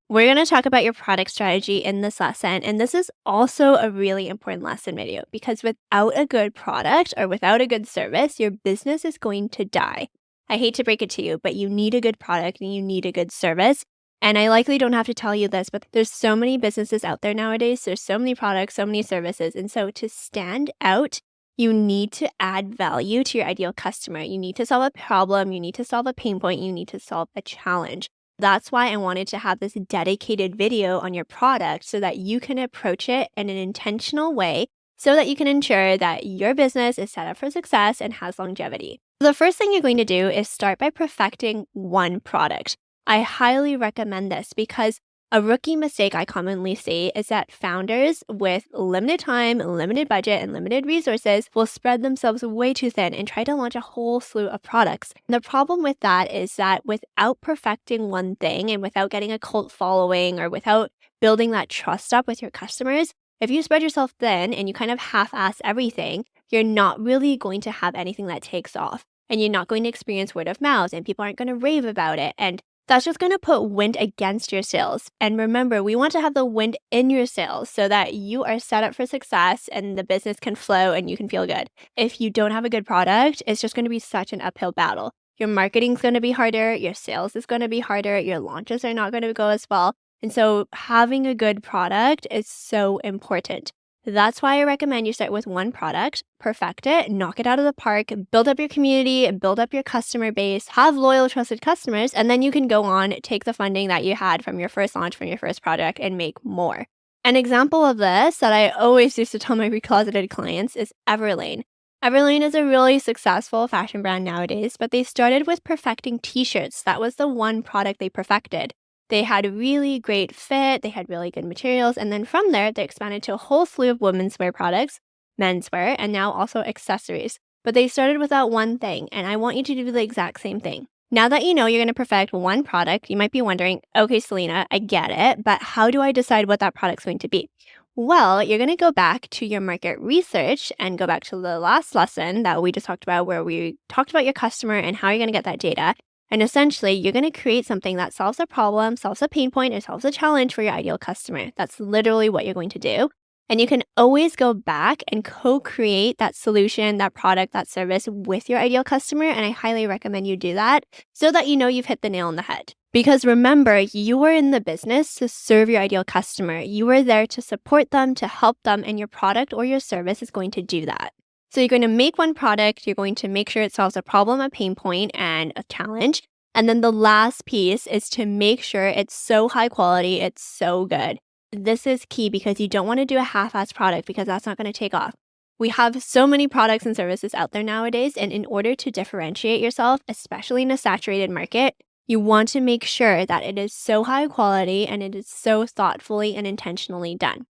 We're going to talk about your product strategy in this lesson. And this is also a really important lesson video because without a good product or without a good service, your business is going to die. I hate to break it to you, but you need a good product and you need a good service. And I likely don't have to tell you this, but there's so many businesses out there nowadays. There's so many products, so many services. And so to stand out, you need to add value to your ideal customer. You need to solve a problem. You need to solve a pain point. You need to solve a challenge. That's why I wanted to have this dedicated video on your product so that you can approach it in an intentional way so that you can ensure that your business is set up for success and has longevity. The first thing you're going to do is start by perfecting one product. I highly recommend this because a rookie mistake I commonly see is that founders with limited time, limited budget, and limited resources will spread themselves way too thin and try to launch a whole slew of products. And the problem with that is that without perfecting one thing and without getting a cult following or without building that trust up with your customers, if you spread yourself thin and you kind of half-ass everything, you're not really going to have anything that takes off. And you're not going to experience word of mouth and people aren't going to rave about it. And that's just going to put wind against your sales. And remember, we want to have the wind in your sales so that you are set up for success and the business can flow and you can feel good. If you don't have a good product, it's just going to be such an uphill battle. Your marketing is going to be harder. Your sales is going to be harder. Your launches are not going to go as well. And so having a good product is so important. That's why I recommend you start with one product, perfect it, knock it out of the park, build up your community, build up your customer base, have loyal, trusted customers, and then you can go on, take the funding that you had from your first launch, from your first project, and make more. An example of this that I always used to tell my recloseted clients is Everlane. Everlane is a really successful fashion brand nowadays, but they started with perfecting t-shirts. That was the one product they perfected. They had a really great fit, they had really good materials, and then from there, they expanded to a whole slew of women's wear products, menswear, and now also accessories. But they started with that one thing, and I want you to do the exact same thing. Now that you know you're going to perfect one product, you might be wondering, okay, Selena, I get it, but how do I decide what that product's going to be? Well, you're going to go back to your market research and go back to the last lesson that we just talked about where we talked about your customer and how you're going to get that data. And essentially, you're going to create something that solves a problem, solves a pain point, or solves a challenge for your ideal customer. That's literally what you're going to do. And you can always go back and co-create that solution, that product, that service with your ideal customer. And I highly recommend you do that so that you know you've hit the nail on the head. Because remember, you are in the business to serve your ideal customer. You are there to support them, to help them, and your product or your service is going to do that. So you're going to make one product, you're going to make sure it solves a problem, a pain point, and a challenge. And then the last piece is to make sure it's so high quality, it's so good. This is key because you don't want to do a half-assed product because that's not going to take off. We have so many products and services out there nowadays, and in order to differentiate yourself, especially in a saturated market, you want to make sure that it is so high quality and it is so thoughtfully and intentionally done.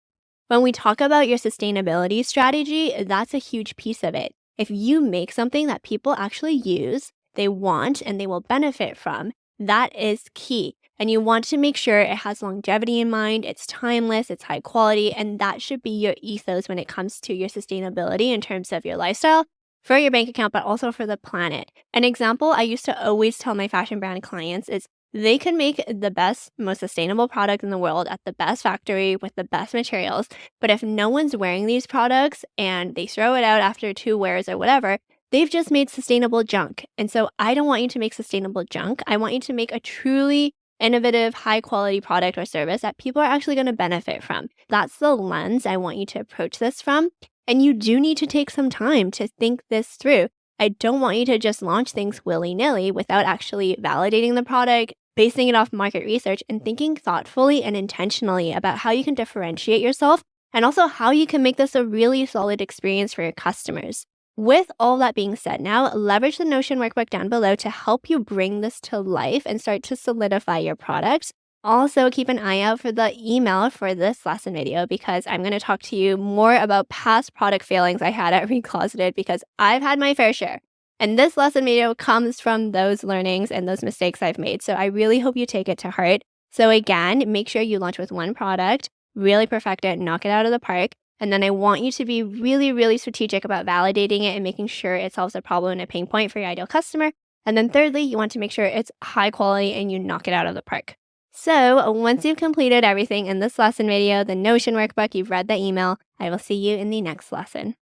When we talk about your sustainability strategy, that's a huge piece of it. If you make something that people actually use, they want, and they will benefit from, that is key. And you want to make sure it has longevity in mind, it's timeless, it's high quality, and that should be your ethos when it comes to your sustainability in terms of your lifestyle, for your bank account, but also for the planet. An example I used to always tell my fashion brand clients is they can make the best, most sustainable product in the world at the best factory with the best materials. But if no one's wearing these products and they throw it out after 2 wears or whatever, they've just made sustainable junk. And so I don't want you to make sustainable junk. I want you to make a truly innovative, high quality product or service that people are actually going to benefit from. That's the lens I want you to approach this from. And you do need to take some time to think this through. I don't want you to just launch things willy-nilly without actually validating the product, basing it off market research, and thinking thoughtfully and intentionally about how you can differentiate yourself and also how you can make this a really solid experience for your customers. With all that being said, now leverage the Notion workbook down below to help you bring this to life and start to solidify your products. Also, keep an eye out for the email for this lesson video because I'm going to talk to you more about past product failings I had at Recloseted because I've had my fair share. And this lesson video comes from those learnings and those mistakes I've made. So I really hope you take it to heart. So again, make sure you launch with one product, really perfect it, knock it out of the park. And then I want you to be really, really strategic about validating it and making sure it solves a problem and a pain point for your ideal customer. And then thirdly, you want to make sure it's high quality and you knock it out of the park. So, once you've completed everything in this lesson video, the Notion workbook, you've read the email, I will see you in the next lesson.